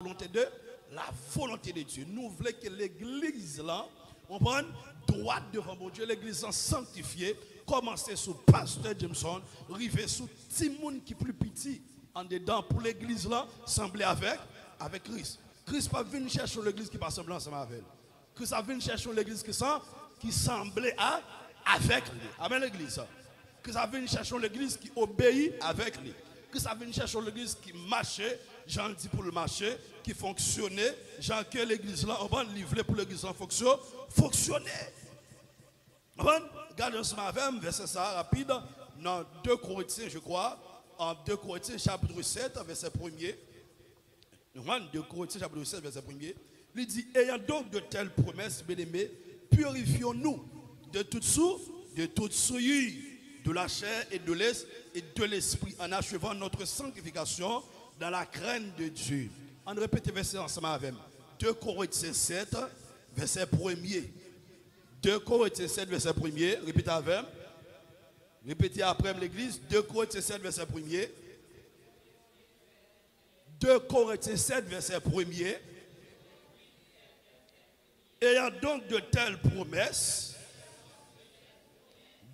la volonté de Dieu. Nous voulons que l'église là, on prenne droit devant mon Dieu, l'église sanctifiée, commencer sous pasteur Jameson, arriver sous Timoun qui est plus petit en dedans pour l'église là, sembler avec Christ. Christ pas venu chercher l'église qui pas sembler ensemble avec elle. Christ a venu chercher l'église qui semblait avec lui. Amen l'église. Christ a venu chercher l'église qui obéit avec lui. Christ a venu chercher l'église qui marchait, Jean dit pour le marché, qui fonctionnait, Jean que l'église là, on va livrer pour l'église là fonctionner. Regardez ensemble avec verset ça rapide, dans 2 Corinthiens, je crois, en 2 Corinthiens chapitre 7, verset 1er. 2 Corinthiens chapitre 7, verset 1er. Il dit, ayant donc de telles promesses, bien-aimés, purifions-nous de toute souillure, de la chair et de l'esprit, en achevant notre sanctification dans la crainte de Dieu. On répète le verset ensemble avec 2 Corinthiens 7, verset 1er. 2 Corinthiens 7, verset 1er. Répétez avec. Répétez après l'église. 2 Corinthiens 7, verset 1er. 2 Corinthiens 7, verset 1er. Ayant donc de telles promesses,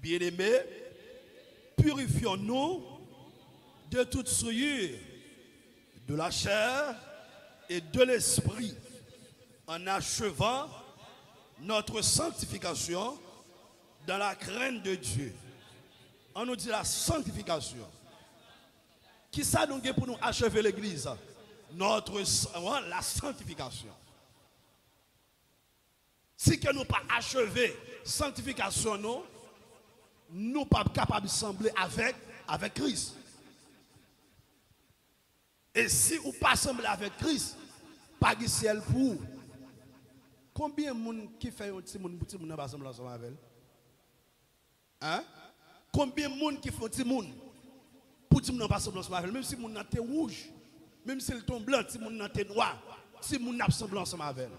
bien-aimés, purifions-nous de toute souillure, de la chair et de l'esprit, en achevant notre sanctification dans la crainte de Dieu. On nous dit la sanctification. Qui ça nous pour nous achever l'église? La sanctification. Si que nous pas achevé sanctification, nous ne sommes pas capables de sembler avec Christ. Et si vous ne pas sembler avec Christ, pas de ciel pour vous. Combien de gens qui fait un petit monde pour ne pas sembler avec elle? Hein? Combien de gens qui font un petit monde pour ne pas sembler avec elle? Même si mon n'a été rouge, même si le ton blanc, si mon n'a été noir, si mon n'a pas semblé avec elle.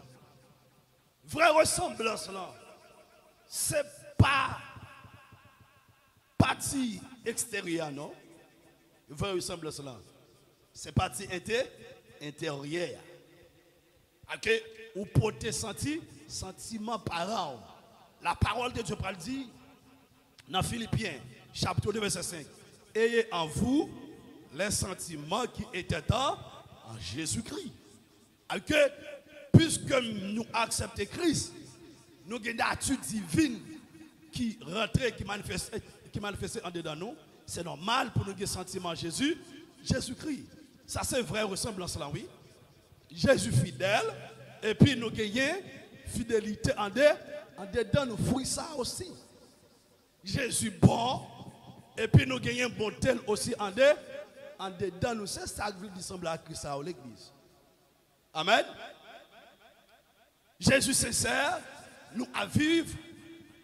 Vraie ressemblance là, c'est pas partie extérieure, non? Vraie ressemblance là, c'est partie intérieure. Ok? Ou porter sentiment parent. La parole de Dieu parle dit dans Philippiens, chapitre 2, verset 5. Ayez en vous les sentiments qui étaient en Jésus-Christ. Ok? Puisque nous acceptons Christ, nous avons une nature divine qui rentre, qui manifeste en dedans nous. C'est normal pour nous avoir sentiment Jésus-Christ. Ça c'est une vraie ressemblance là, oui. Jésus fidèle, et puis nous avons fidélité en dedans nous fruits ça aussi. Jésus bon, et puis nous avons bonté aussi en dedans nous. C'est ça qui semble à Christ à l'église. Amen. Jésus sincère, nous à vivre,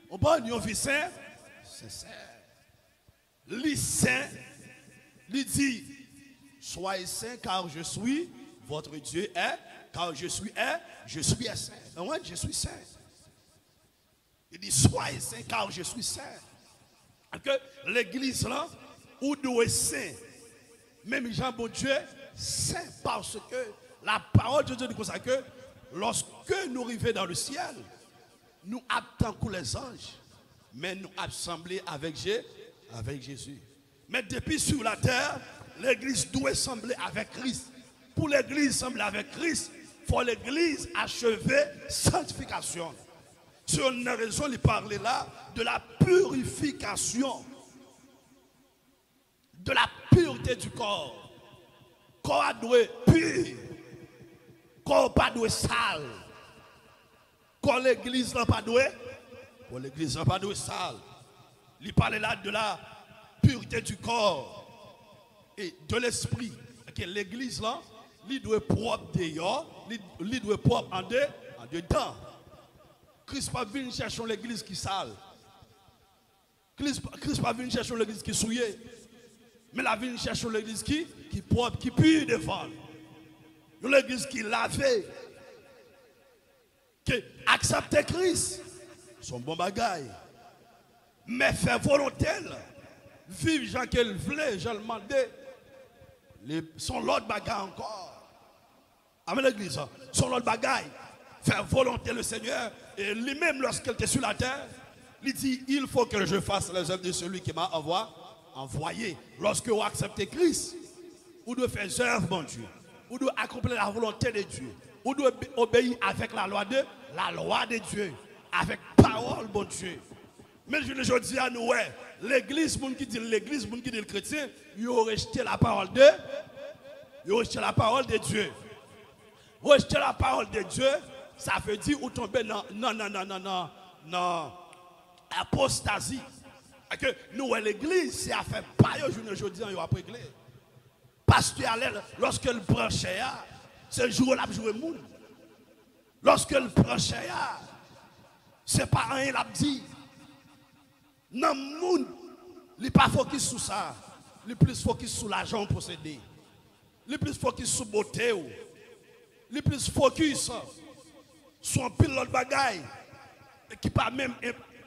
au bon nous vie sincère. Lui saint, lui dit, soyez saint car je suis, votre Dieu est, car je suis saint. Ouais, je suis saint. Il dit, soyez saint car je suis saint. Que l'église là, où doit être saint, même Jean bon Dieu, saint parce que la parole de Dieu dit comme ça que lorsque nous arrivons dans le ciel, nous attendons que les anges, mais nous assemblés avec Jésus. Mais depuis sur la terre, l'église doit sembler avec Christ. Pour l'église sembler avec Christ, il faut l'église achever sanctification. Sur une raison, il parlait là de la purification, de la pureté du corps. Corps doit être pur. Corps pas doit sale. Quand l'église n'a pas doué, pour l'église n'a pas doué sale. Il parle là de la pureté du corps et de l'esprit. Que l'église là, il doit être propre dehors, il doit être propre en dedans. Christ pas venu chercher l'église qui sale. Christ pas venu chercher l'église qui souillée. Mais la venu chercher l'église qui propre, qui pure devant. L'église qui lavée, qui accepte Christ, son bon bagaille. Mais fait volonté, vivre Jean qu'elle voulait, je le demandais, son l'autre bagaille encore. Amen l'église. Son l'autre bagaille, faire volonté le Seigneur. Et lui-même, lorsqu'il était sur la terre, il dit, il faut que je fasse les œuvres de celui qui m'a envoyé. Lorsque vous acceptez Christ, vous devez faire les œuvres, bon Dieu. Vous devez accomplir la volonté de Dieu. Vous devez obéir avec la loi de Dieu. Avec parole, bon Dieu. Mais je dis à nous, ouais, l'église, moun qui dit l'église, moun qui dit le chrétien, ils ont rejeté la parole de Dieu. Rejeter la parole de Dieu, ça veut dire ou tomber dans apostasie. Que nous, l'église, c'est à faire pas aujourd'hui, on va régler. Pasteur, lorsqu'il branchait, c'est le jour où il a joué moun. Lorsqu'il branchait, c'est pas rien qu'il a dit. Non, moun, il n'est pas focus sur ça. Il est plus focus sur l'argent possédé. Il est plus focus sur la beauté. Il est plus focus sur un pilote de bagaille qui n'est pas même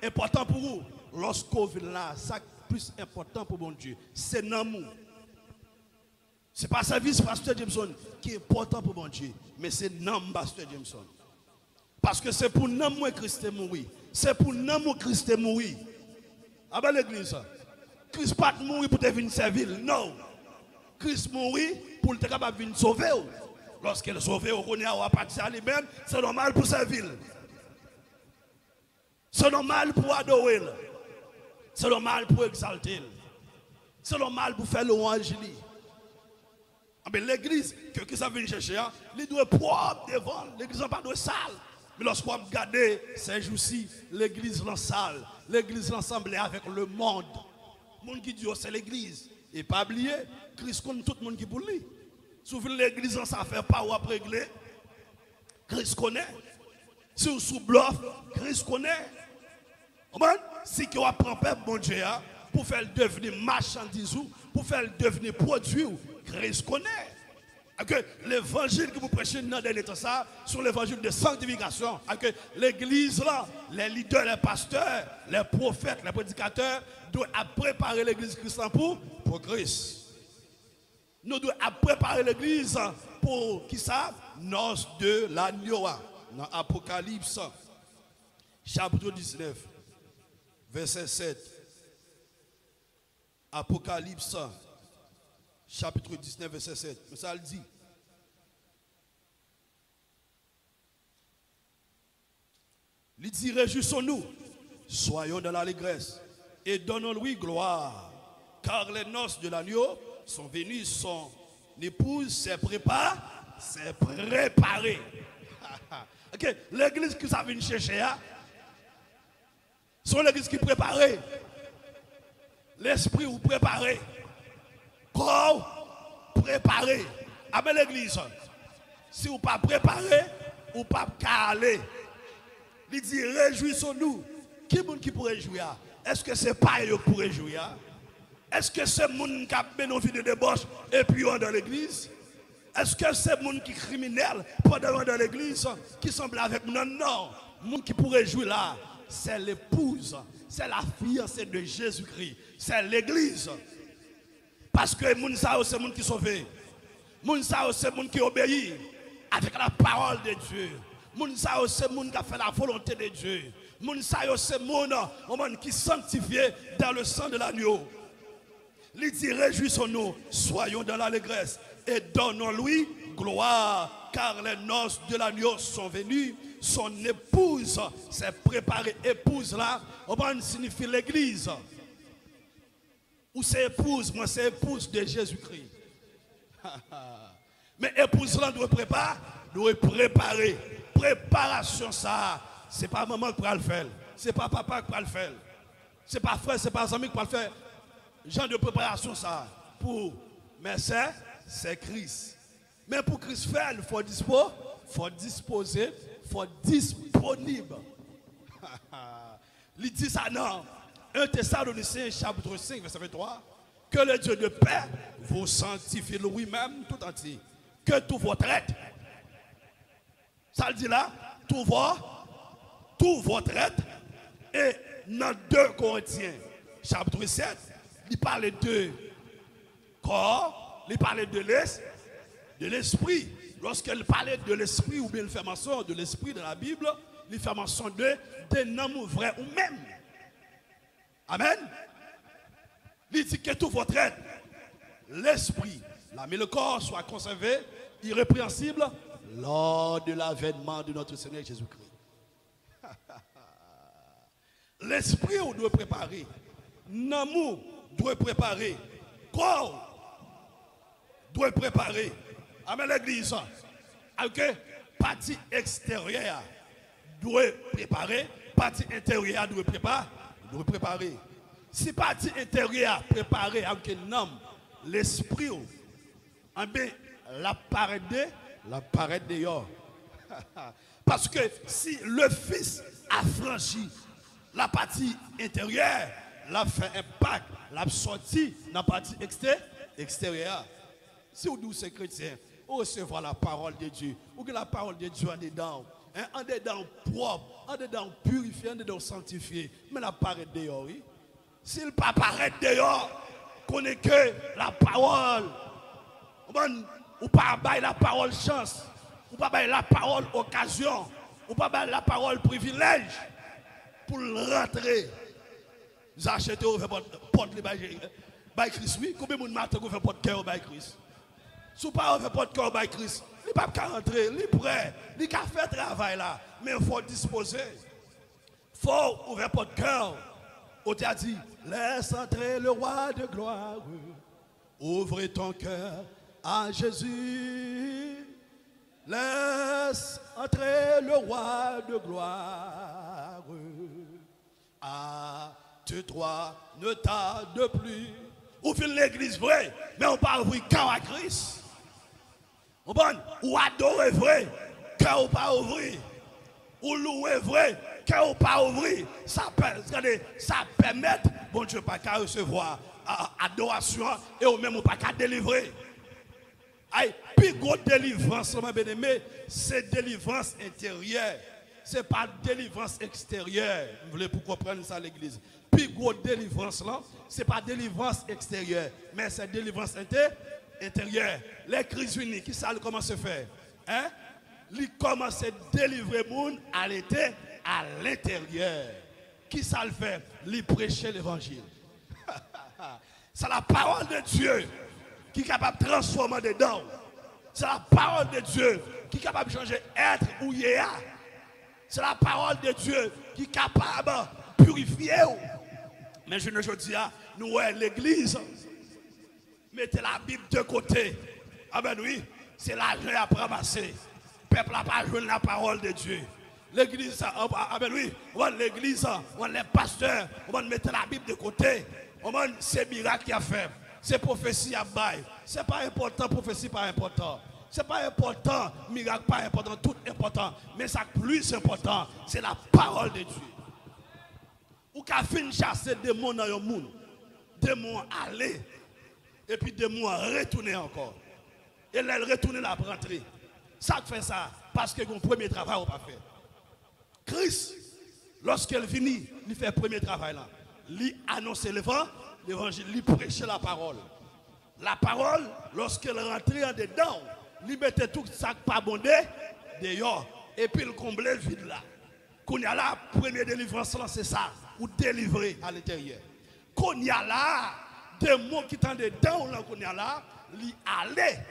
important pour vous. Lorsqu'on vient là, ça plus important pour mon Dieu, c'est l'amour. Ce n'est pas le service Pasteur Jameson qui est important pour mon Dieu, mais c'est l'amour Pasteur Jameson. Parce que c'est pour l'amour que Christ est mort. C'est pour l'amour que Christ est mort. Ah ben l'église, Christ n'est pas mort pour te venir servir. Non. Christ est mort pour te capable de venir sauver. Lorsqu'il est sauvé, on connaît à partir à lui-même, c'est normal pour servir. C'est normal pour adorer. C'est normal pour exalter. C'est normal pour faire louange. Mais l'église, que ça vient chercher, il doit être propre devant. L'église n'a pas de salle. Mais lorsqu'on regarde ces jours-ci, l'église est sale. L'église est assemblée avec le monde. Le monde qui dit c'est l'église. Et pas oublier, Christ connaît tout le monde qui pour lui. Souvent l'église ça fait pas ou après régler. Christ connaît. Si vous sous bluff, Christ connaît. Si vous apprenez peuple bon Dieu pour faire devenir marchandise pour faire devenir produit, Christ connaît. L'évangile que vous prêchez dans les temps ça, sur l'évangile de sanctification. L'église là, les leaders, les pasteurs, les prophètes, les prédicateurs doivent préparer l'église chrétienne pour Christ. Nous devons préparer l'église pour qui ça? Noces de l'agneau. Dans Apocalypse, chapitre 19, verset 7. Apocalypse, chapitre 19, verset 7. Mais ça le dit. Il dit, réjouissons-nous, soyons dans l'allégresse et donnons-lui gloire, car les noces de l'agneau sont venues, son épouse s'est préparée. Ok, l'église que ça vient chercher, c'est l'église qui est préparée. L'esprit ou préparé. Corps préparé. Avec l'église, si vous pas préparé, ou pas calé. Il dit réjouissons-nous. Qui est-ce qui pourrait jouir? Est-ce que c'est pas eux qui pourraient jouir? Est-ce que c'est les gens qui ont nos vies de débauche et puis dans l'église? Est-ce que c'est les gens qui sont criminels pendant dans l'église qui semblent avec nous? Non. Les gens qui pourraient jouer là, c'est l'épouse, c'est la fiancée de Jésus-Christ, c'est l'église. Parce que les gens, c'est les gens qui sont sauvés. Les gens, c'est les gens qui obéissent avec la parole de Dieu. Les gens, c'est les gens qui ont fait la volonté de Dieu. Les gens, c'est les gens qui sont sanctifiés dans le sang de l'agneau. Il dit, réjouissons-nous, soyons dans l'allégresse et donnons-lui gloire, car les noces de l'agneau sont venues, son épouse s'est préparée. Épouse là, on signifie l'église. Ou c'est épouse, moi c'est épouse de Jésus-Christ. Mais épouse là doit préparer. Préparation ça, c'est pas maman qui va le faire, c'est pas papa qui va le faire, c'est pas frère, c'est pas ami qui va le faire. Genre de préparation ça pour mais c'est Christ. Mais pour Christ faire, il faut disposer, il faut disponible. Il dit ça non. 1 Thessaloniciens chapitre 5 verset 23. Que le Dieu de paix vous sanctifie lui-même tout entier. Que tout votre être. Ça le dit là, tout votre être. Et dans 2 Corinthiens chapitre 7. Il parle de corps, il parle de l'esprit. lorsqu'elle parlait de l'esprit, ou bien elle fait mention de l'esprit de la Bible, il fait mention de homme vrai ou même. Amen. Il dit que tout votre être, l'esprit, l'âme et le corps soient conservés, irrépréhensibles, lors de l'avènement de notre Seigneur Jésus-Christ. L'esprit, on doit préparer. L'amour doit préparer. Corps doit préparer. Amen, l'église. Ok? Partie extérieure doit préparer. Partie intérieure doit préparer. Si partie intérieure préparée avec un homme, l'esprit, la paraît dehors. Parce que si le Fils a franchi la partie intérieure, l'a fait un pacte, l'a sorti dans la partie extérieure. Si vous dites chrétien, vous recevez la parole de Dieu, ou que la parole de Dieu en dedans, en dedans propre, en dedans purifié, en dedans sanctifié, mais la paraît dehors, oui. S'il ne paraît dehors, connaît que la parole, ou pas bailler la parole chance, ou pas bailler la parole occasion, ou pas bailler la parole privilège pour rentrer. Vous achetez, vous faites porte by Christ, oui. Combien de monde matin vous faites porte cœur by Christ? Si vous ne faites pas de cœur by Christ, il ne peut pas rentrer, il est prêt, il peut faire travail là, mais il faut disposer. Il faut ouvrir porte cœur. On t'a dit, laisse entrer le roi de gloire, ouvre ton cœur à Jésus. Laisse entrer le roi de gloire. Ah, toi ne tarde plus. Ouvre l'église vraie, mais on parle ouvrir cœur à Christ. Ou adorer vrai, cœur pas ouvrir. Ou louer vrai, cœur pas ouvrir. Ça permet, bon Dieu, pas qu'à recevoir adoration et ou même pas qu'à délivrer. Puis gros délivrance, mon bien-aimé, c'est délivrance intérieure. Ce n'est pas délivrance extérieure. Vous voulez pour comprendre ça l'église. Puis gros délivrance là, ce n'est pas délivrance extérieure, mais c'est délivrance intérieure. Les crises unies, qui ça commence à faire? Hein? Ils commencent à délivrer les gens à l'intérieur. Qui ça le fait? Ils prêcher l'évangile. C'est la parole de Dieu qui est capable de transformer dedans. C'est la parole de Dieu qui est capable de changer être ou yéa. C'est la parole de Dieu qui est capable de purifier. Mais je ne dis pas, nous, l'église, mettez la Bible de côté. Ah ben oui, c'est l'argent à ramasser. Le peuple n'a pas joué la parole de Dieu. L'église, ah ben oui, l'église, les pasteurs, on va mettre la Bible de côté. C'est miracle qui a fait. C'est prophétie à bail. C'est pas important, prophétie pas important. C'est pas important, miracle pas important, tout important. Mais ça plus important, c'est la parole de Dieu. Ou qu'à fin chasser des démons dans le monde. Démons aller. Et puis démons retourner encore. Et là, retourner la rentrer. Ça fait ça parce que mon premier travail n'a pas fait. Christ, lorsqu'elle finit, il fait le premier travail là. Il annonce l'évangile, il prêche la parole. La parole, lorsqu'elle rentrait en dedans, il mettait tout ça pas bondé dehors. Et puis il comblait le vide là. Qu'on y a là, première délivrance là, c'est ça. Ou délivrer à l'intérieur. Qu'on y a là, des mots qui sont dedans là, qu'on y a là, il allait.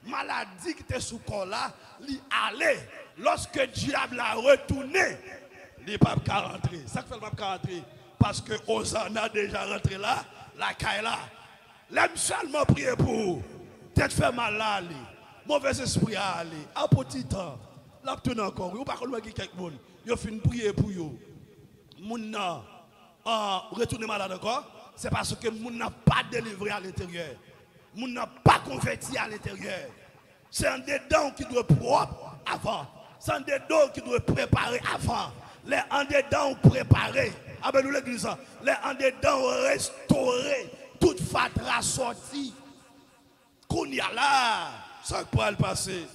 Maladie qui était sous corps là, il allait. Lorsque le diable a retourné, il n'est pas rentrer. Ça fait le pas rentrer. Parce que Hosanna a déjà rentré là, la caille là. L'aime seulement prier pour vous. Tête fait mal là, mauvais esprit à aller. À petit temps, là, tourne encore. Vous ne pouvez pas quelqu'un qui a fini de prier pour vous. Moun n'a retourné malade encore. C'est parce que moun n'a pas délivré à l'intérieur. Moun n'a pas converti à l'intérieur. C'est un dedans qui doit propre avant. C'est un dedans qui doit préparer avant. Les en dedans préparés. Ah ben nous l'église. Les en dedans restaurés. Toute fatra sortie. Qu'on y a là. Ça peut le passer.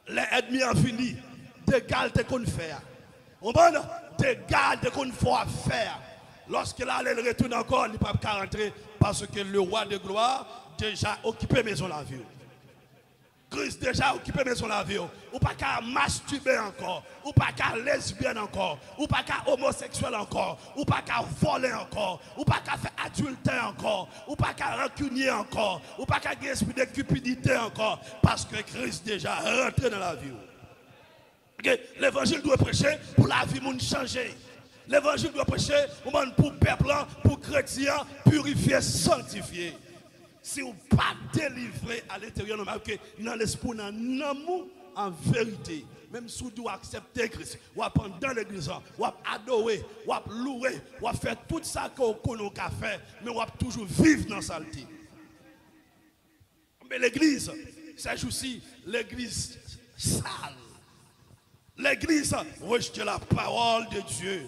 Les ennemis ont fini. Des gardes qu'on fait. On va des gardes qu'on faut faire. Lorsqu'il allait le retourner encore, il ne peut pas rentrer parce que le roi de gloire déjà occupé maison la ville. Christ déjà occupé maison la vie. Ou pas qu'à masturber encore. Ou pas qu'à lesbienne encore. Ou pas qu'à homosexuel encore. Ou pas qu'à voler encore. Ou pas qu'à faire adultère encore. Ou pas qu'à rancunier encore. Ou pas qu'à avoir esprit de cupidité encore. Parce que Christ déjà rentré dans la vie. Okay? L'évangile doit prêcher pour la vie monde changer. L'évangile doit prêcher pour le peuple, pour les chrétiens, purifier, sanctifier. Si vous ne pas délivré à l'intérieur, dans l'esprit, dans l'amour, en vérité, même si vous devez accepter Christ, vous allez dans l'église, vous allez adorer, vous allez louer, vous allez faire tout ça que vous connaissez faire, mais vous allez toujours vivre dans la saleté. Mais l'église, c'est aussi l'église sale. L'église rejette la parole de Dieu.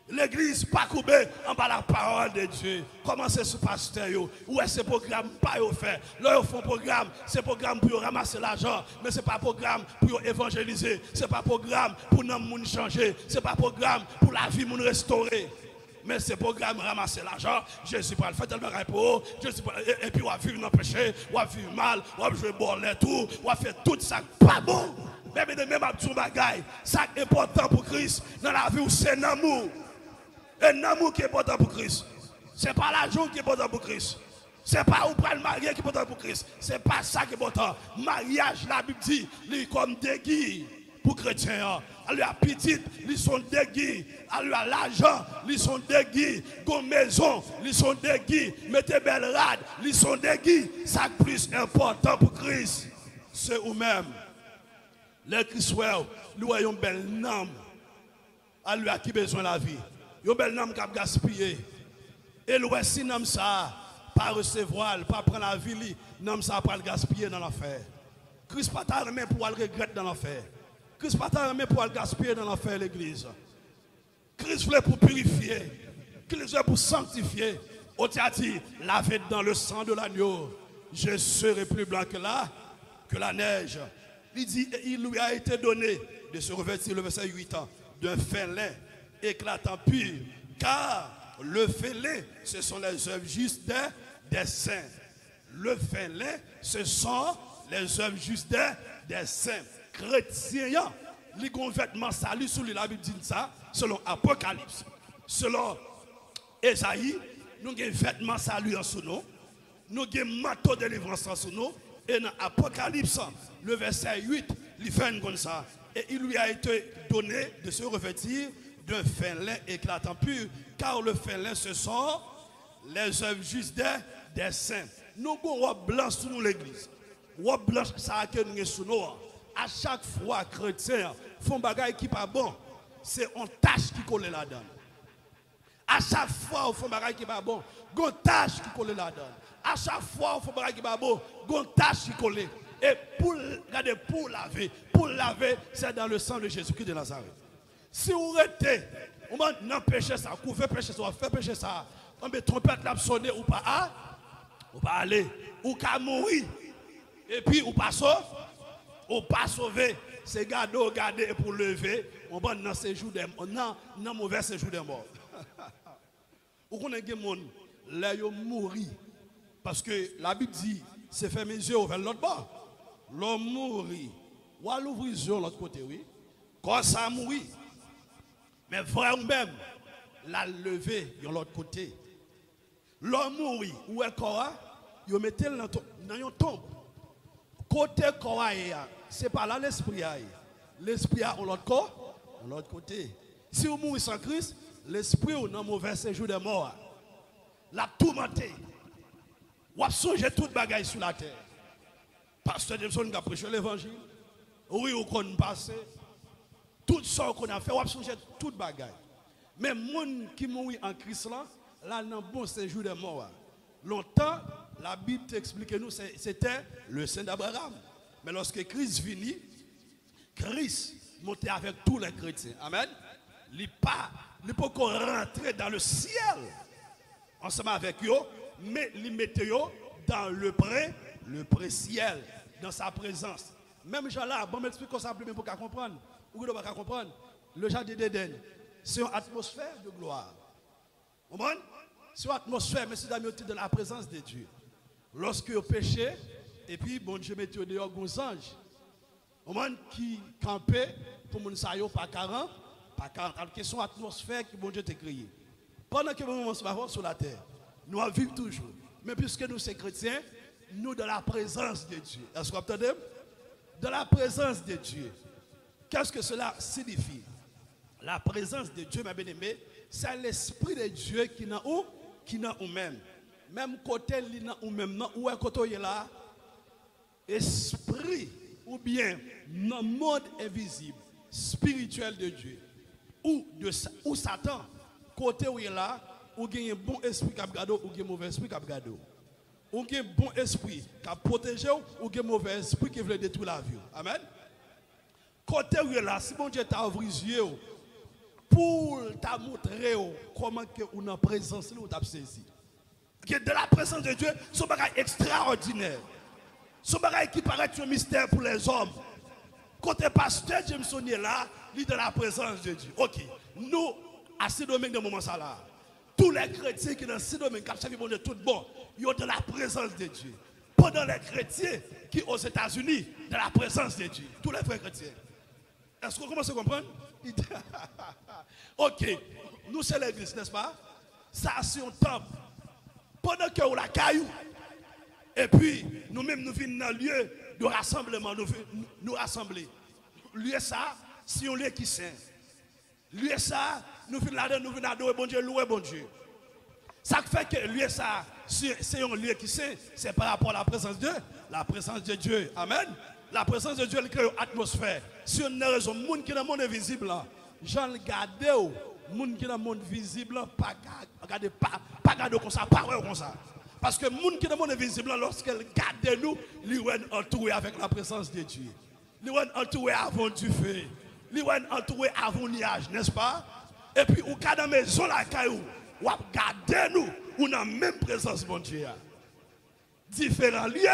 L'église pas coupée en bas la parole de Dieu. Comment c'est ce pasteur? Où est ce programme pas fait? Là, ils font programme, c'est programme pour ramasser l'argent, mais ce n'est pas programme pour évangéliser, ce n'est pas programme pour nous changer, ce n'est pas programme pour la vie nous restaurer. Mais ce programme ramasser l'argent, Jésus pas le fait tellement pour et puis on va vivre dans le péché, on va vivre mal, on va jouer bon tout, on va faire tout ça pas bon. Même à tout bagaille, ça est important pour Christ dans la vie, c'est l'amour. Un amour qui est important pour Christ. Ce n'est pas l'argent qui est important pour Christ. Ce n'est pas où prendre le mariage qui est important pour Christ. Ce n'est pas ça qui est important. Mariage, la Bible dit, il comme des guides pour les chrétiens. Elle a petite, ils sont des guides. Elle a l'argent, ils sont des guides. Gon maison, ils sont des guides. Mettez belle rade, ils sont des guides. Ça plus important pour Christ, c'est vous-même. Les Christoueurs, nous avons une belle nom. Elle lui a qui besoin de la vie. Yon bel nom qui a gaspillé. Et le si nom ça, pas recevoir, pas prendre la vie, nom ça pas le gaspiller dans l'affaire. Christ pas ta remet pour le regretter dans l'affaire. Christ pas ta remet pour le gaspiller dans l'affaire l'église. Christ voulait pour purifier. Christ voulait pour sanctifier. On t'a dit, lavé dans le sang de l'agneau, je serai plus blanc que la neige. Il dit, il lui a été donné de se revêtir, le verset 8 ans, d'un fin lin éclatant pur, car le félin, ce sont les œuvres justes des saints. Le félin, ce sont les œuvres justes des saints. Chrétiens, les vêtements salut sous la Bible dit ça, selon Apocalypse. Selon Esaïe, nous avons vêtements salut en sous nous, nous avons manteau de délivrance en sous nous, et dans Apocalypse, le verset 8, il fait comme ça. Et il lui a été donné de se revêtir d'un fin lin éclatant pur, car le fin lin, ce sont les œuvres justes des saints. Nous avons une robe blanche sous nous l'église. Robe blanche, ça a que nous sous nous. À chaque fois, chrétiens font bagaille qui pas bon, c'est une tâche qui colle là-dedans. À chaque fois, ils font bagaille qui pas bon, une tâche qui colle là-dedans. À chaque fois, ils font bagaille qui pas bon, une tâche qui colle. Et pour laver, c'est dans le sang de Jésus-Christ de Nazareth. Si vous restez, on va n'empêcher ça, vous faites pécher ça, vous faites pécher ça, on met trompette là sonner ou pas, ou pas aller, ou qu'à mourir, et puis ou pas sauver, c'est garder pour lever, on va dans séjour des morts, dans mauvais séjour des morts. Vous connaissez des gens, là ils mourir, parce que la Bible dit, c'est faire mes yeux vers l'autre bord. L'homme mourit, ou à l'ouvrir les yeux de l'autre côté, oui, quand ça mourit. Mais vraiment même, la lever de l'autre côté. L'homme mourit, où est le corps? Il met dans une tombe. Côté corps, ce n'est pas là l'esprit. L'esprit a l'autre corps, de l'autre côté. Si vous mourrez sans Christ, l'esprit est dans mauvais séjour des morts. La tourmenté. Vous avez songé toute bagaille sur la terre. Pasteur Jameson a prêché l'évangile. Oui, vous connaissez passé. Tout ça qu'on a fait, on a changé toute bagaille. Mais les gens qui mourent en Christ, là, dans bon séjour de mort. Longtemps, la Bible t'explique nous, c'était le Saint d'Abraham. Mais lorsque Christ vient, Christ montait avec tous les chrétiens. Amen. Il ne peut pas rentrer dans le ciel ensemble avec eux, mais il mettait dans le pré-ciel, dans sa présence. Même gens là, bon, m'explique ça pour comprendre. Vous ne pouvez pas comprendre. Le jardin d'Éden, c'est une atmosphère de gloire. Vous comprenez? C'est une atmosphère, mais c'est de la présence de Dieu. Lorsque vous péchez, Et puis, bon Dieu, mettez dehors gros ange. Au monde qui campait pour mon sayo pas 40, pas 40. Alors, question atmosphère que bon Dieu t'a créé. Pendant que nous sommes sur la terre, nous vivons toujours. Mais puisque nous sommes chrétiens, nous dans la présence de Dieu. Est-ce que vous entendez? Dans la présence de Dieu. Qu'est-ce que cela signifie? La présence de Dieu, mes bien-aimés, c'est l'esprit de Dieu qui est où? Qui est où même. Même côté, il est où même. Où est côté là? Esprit, ou bien, dans le monde invisible, spirituel de Dieu, ou Satan, côté où il est là, ou il y a un bon esprit qui a gardé, ou il y a un mauvais esprit qui a gardé. Ou il y a un bon esprit qui a protégé, ou il y a un mauvais esprit qui veut détruire la vie. Amen. Côté où il est là, si bon Dieu t'a ouvert les yeux, pour t'a montrer comment que on a présence là, ou t'a saisi. De la présence de Dieu, c'est un bagage extraordinaire. C'est un bagage qui paraît un mystère pour les hommes. Côté pasteur Jameson est là, il est de la présence de Dieu. Ok, nous, à ce domaine de moment ça là, tous les chrétiens qui sont dans ce domaine, qui savent bon Dieu tout bon, ils sont dans la présence de Dieu. Pendant les chrétiens qui sont aux États-Unis, dans la présence de Dieu. Tous les frères chrétiens. Est-ce qu'on commence à comprendre? Ok, nous c'est l'église, n'est-ce pas? Ça c'est un temple. Pendant que on la caillou, et puis nous-mêmes nous venons dans le lieu de rassemblement, nous rassembler. Lieu ça, c'est un lieu qui saint. Lieu ça, nous venons là-dedans, nous venons adorer bon Dieu, louer bon Dieu. Ça fait que lieu ça, c'est un lieu qui saint, c'est par rapport à la présence de Dieu. La présence de Dieu, amen. La présence de Dieu, elle crée une atmosphère. Si on a raison, les gens qui sont dans le monde invisible, j'en garde, les gens qui sont dans le monde visible, pas garder comme ça, pas comme ça. Parce que les gens qui sont dans le monde invisible, lorsqu'ils gardent nous, ils sont entourés avec la présence de Dieu. Ils sont entourés avant du feu. Ils sont entourés avant le nuage, n'est-ce pas? Et puis, au cas de la maison, la caillou, ou garder nous, on a la même présence, mon Dieu. Différents lieux.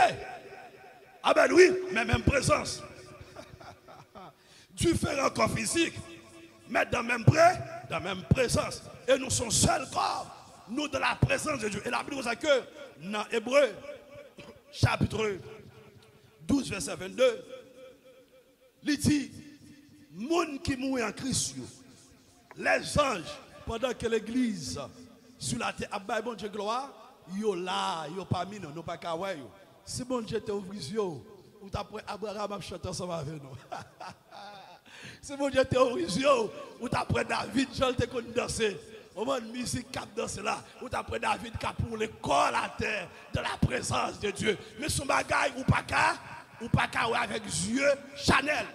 Ah ben oui, mais même présence. Différents corps physiques, mais dans la même présence. Et nous sommes seuls corps, nous de la présence de Dieu. Et la Bible nous a que dans Hébreux, chapitre 12, verset 22, il dit, monde qui mourit en Christ, les anges, pendant que l'église sur la terre, ah bon Dieu gloire, yo là, yo pas mis, non pas kawaii. Si bon Dieu te ouvre les yeux, ou t'apprends Abraham à chanter ensemble avec nous. Si bon Dieu te ouvre les yeux, ou t'apprends David, Jean te connaît danser. Au moins, musique cap danser là, ou t'apprends David cap pour le corps à terre, de la présence de Dieu. Mais son bagage, ou pas avec yeux Chanel.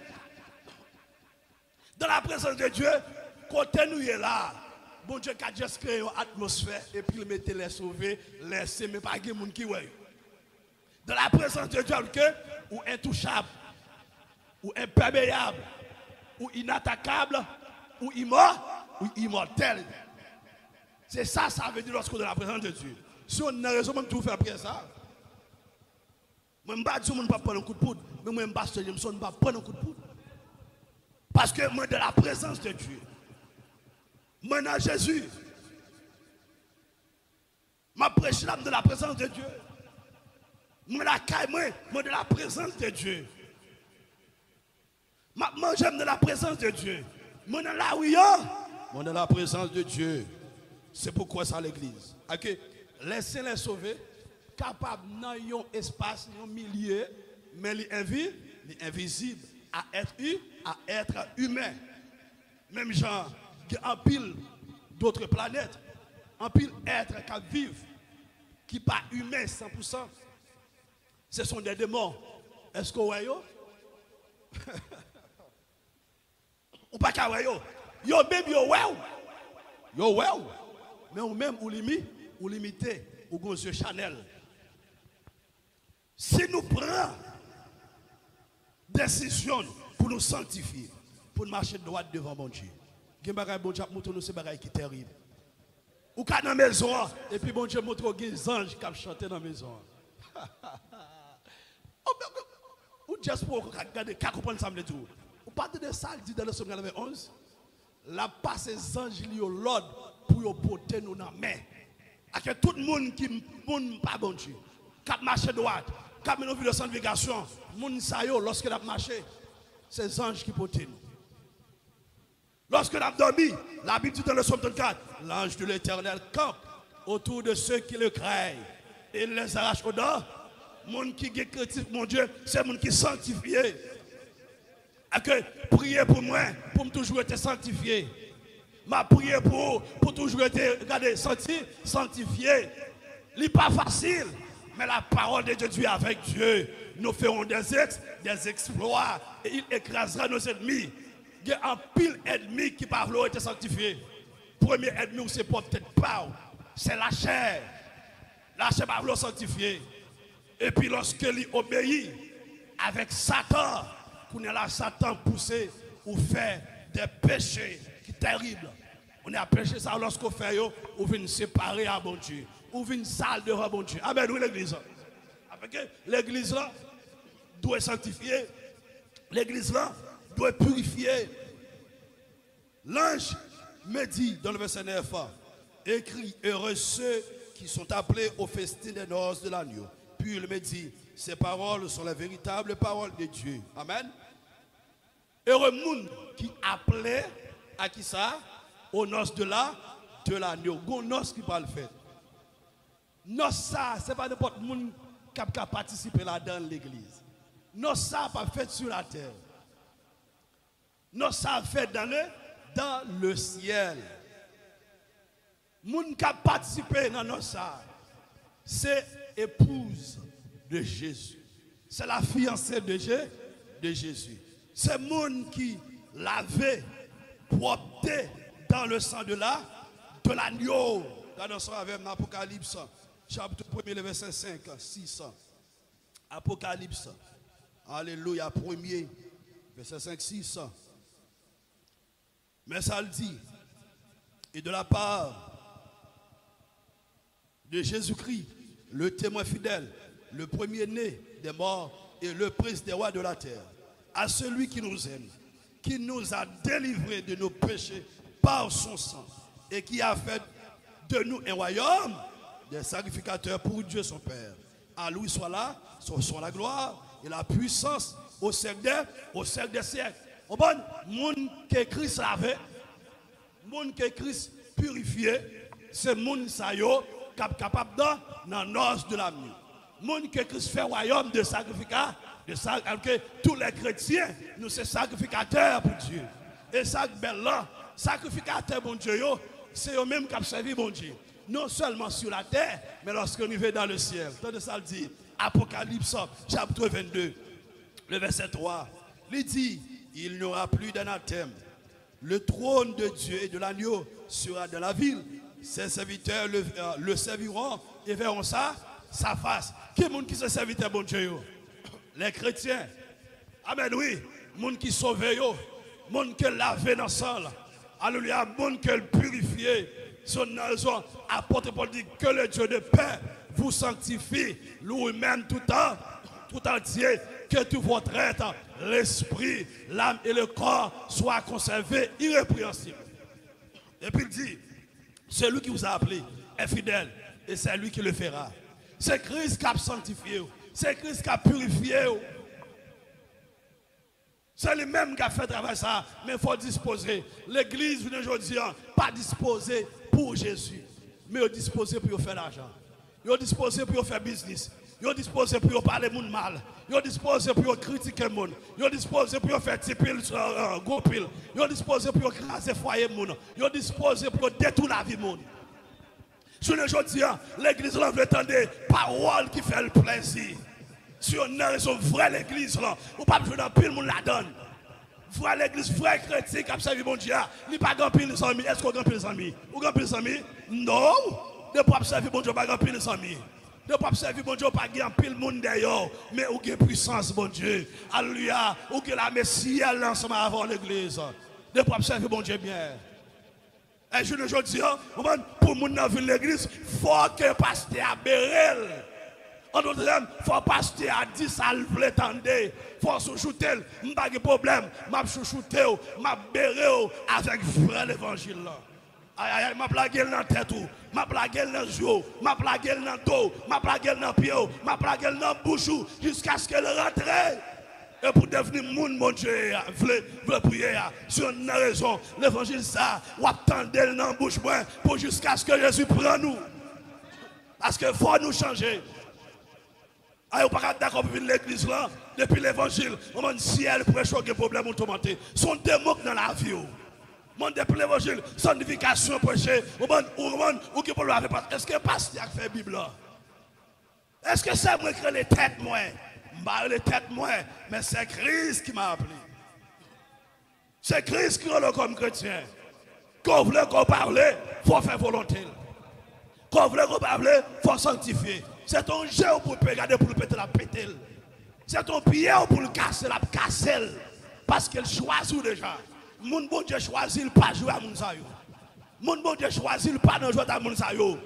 Dans la présence de Dieu, côté nous est là. Bon Dieu a juste créé une atmosphère et puis il mettait les sauver, laisser, mais pas de monde qui ouais. Dans la présence de Dieu, ou intouchable, ou imperméable, ou inattaquable, ou immortel. C'est ça, ça veut dire lorsqu'on est dans la présence de Dieu. Si on a raison, même tout faire après ça. Moi, je ne vais pas dire que je ne vais pas prendre un coup de poudre, mais moi, je ne vais pas prendre un coup de poudre. Parce que moi, dans la présence de Dieu, moi, dans Jésus, ma prêche l'âme de la présence de Dieu. Moi, la caille, moi, de la présence de Dieu. Moi, j'aime de la présence de Dieu. Moi, dans la oui, moi, dans la présence de Dieu. C'est pourquoi ça l'église. Ok, laissez les sauver, capable dans un espace, un milieu, mais invisible, à être humain. Même genre, en pile d'autres planètes, en pile êtres qui vivent, qui pas humains 100%. Ce sont des démons. Est-ce que vous voyez? Ou pas qu'à yo? Yo même yo wow. Yo wow. Mais ou même ou limité ou monsieur Chanel. Si nous prenons décision pour nous sanctifier, pour nous marcher droit devant mon Dieu. Il y a des choses qui sont terribles. Ou quand dans la maison, et puis bon Dieu montre des anges qui chantent dans la maison. Ou juste pour regarder, qui comprend ça, ou pas de ça, il dit dans le Somme 91, la passe des anges liés au l'ordre pour nous nous dans la main. Que tout le monde qui ne pas bon Dieu, qui marche droit, Comme nous vu le sanctification, moun sa yo, lorsque nous avons marché, c'est les anges qui portent nous. Lorsque nous avons dormi, la Bible dit dans le psaume 34, l'ange de l'Éternel campe autour de ceux qui le craignent. Et il les arrache au dehors. Moun qui est chrétien, mon Dieu, c'est moun qui est sanctifié. Et que priez pour moi, pour me toujours être sanctifié. Ma prière pour toujours être, regardez, sanctifié. Ce n'est pas facile, mais la parole de Dieu est avec Dieu. Nous ferons des exploits et il écrasera nos ennemis. Il y a un pile ennemi qui par vouloir être sanctifié. Premier ennemi, c'est peut-être pas, c'est la chair. La chair par vouloir sanctifier. Et puis lorsque il obéit avec Satan, qu'on est là, Satan poussé ou fait des péchés qui sont terribles. On a péché ça lorsqu'on fait, on vient séparer à bon Dieu. On vient sale devant bon Dieu. Amen, oui, l'église. L'église là doit sanctifier. L'église là doit purifier. L'ange me dit dans le verset 9, écrit, heureux ceux qui sont appelés au festin des noces de l'agneau. Puis il me dit, ces paroles sont les véritables paroles de Dieu. Amen. Heureux monde qui appelait à qui ça? Aux noces de l'agneau. Gon noces qui parle fait. Noces ça, c'est pas n'importe qui qui a participé là-dedans l'église. Noces ça pas fait sur la terre. Noces ça fait dans le ciel. Moun qui a participé dans noces ça, c'est épouse de Jésus. C'est la fiancée de Jésus. C'est moun qui l'avait porté dans le sang de l'agneau. Regardons ça avec l'Apocalypse, chapitre 1er, le verset 5, 6. Apocalypse, alléluia, 1er, verset 5, 6. Mais ça le dit, et de la part de Jésus-Christ, le témoin fidèle, le premier-né des morts et le prince des rois de la terre, à celui qui nous aime, qui nous a délivrés de nos péchés par son sang et qui a fait de nous un royaume des sacrificateurs pour Dieu son Père. À lui soit la gloire et la puissance au siècle des siècles. Au bon, monde que Christ lavé, monde que Christ purifié, c'est monde ça yo capable dans l'os de l'amour. Monde que Christ fait royaume de sacrificateurs, que tous les chrétiens, nous sommes sacrificateurs pour Dieu. Et ça, belle là, sacrificateur bon Dieu, c'est eux-mêmes qui ont servi bon Dieu. Non seulement sur la terre, mais lorsque nous vivons dans le ciel. Tandis ça le dit, Apocalypse, chapitre 22, le verset 3. Il dit, il n'y aura plus d'anathème. Le trône de Dieu et de l'agneau sera dans la ville. Ses serviteurs le serviront et verront sa face. Qui est le monde qui se serviteur bon Dieu? Les chrétiens. Amen, oui. Les gens qui sauvent, les gens qui lavent dans le sang. Alléluia, les gens qui purifient. Son apôtre Paul dit que le Dieu de paix vous sanctifie, lui-même tout entier, que tout votre être, l'esprit, l'âme et le corps soient conservés irrépréhensibles. Et puis il dit, celui qui vous a appelé est fidèle et c'est lui qui le fera. C'est Christ qui a sanctifié, c'est Christ qui a purifié. C'est lui-même qui a fait travail ça, mais il faut disposer. L'église, aujourd'hui, pas disposée pour Jésus, mais il disposé pour faire l'argent. Il est disposé pour faire business. Il est disposé pour parler monde mal. Il est disposé pour critiquer le monde. Il est disposé pour faire tipil, gros pile. Il est disposé pour craser foyer monde. Il est disposé pour détruire la vie monde. Je ne dis pas, l'église là veut entendre parole qui fait le plaisir. Si on a une vraie l'église là, ou pas besoin d'un pile monde la donne. Vraie l'église, vraie chrétien qui a servi mon Dieu, il n'y a pas grand pile les amis. Est-ce qu'on a grand pile les amis? Ou grand pile les amis? Non. Ne pas servir mon Dieu, pas grand pile les amis. Ne pas servir mon Dieu, pas grand pile monde d'ailleurs, mais ou a puissance mon Dieu. Alléluia. Ou que la Messie elle ensemble avant l'église. Ne pas servir mon Dieu bien. Et je ne dis pas, pour mon dans l'église, il faut que le pasteur Bérel. En d'autres termes, il faut pasteur à 10 salves l'étendre. Il faut chouchouter, il n'y a pas de problème. Je vais chouchouter, je vais bérer avec vrai l'évangile. Aïe, aïe, ma blague dans la tête, ma blague dans les yeux, ma blague dans le dos, ma blague dans le pied, ma blague dans la bouche, jusqu'à ce qu'elle rentre. Et pour devenir monde, mon Dieu, veut prier. Si on a raison, l'évangile, ça, ou attendre dans la bouche, pour jusqu'à ce que Jésus prenne nous. Parce qu'il faut nous changer. Aïe, on ne peut pas d'accord avec l'église là, depuis l'évangile, on m'a dit si elle prêche des problèmes, on tombe. Son démon dans la vie. Mon depuis l'évangile, sanctification prêchée, ou qui peut le faire. Est-ce que pasteur a fait la Bible là? Est-ce que c'est moi qui ai les têtes moi? Je les têtes moi, mais c'est Christ qui m'a appelé. C'est Christ qui est comme chrétien. Quand vous voulez qu'on parle, il faut faire volonté. Quand vous voulez qu'on parle, il faut sanctifier. C'est ton jeu pour le regarder, pour le péter, la péter. C'est ton pied pour le casser, la casser. Parce qu'elle choisit déjà. Mon bon Dieu choisit le pas jouer à mon sayo. Mon bon Dieu choisit le pas de jouer à mon sayo.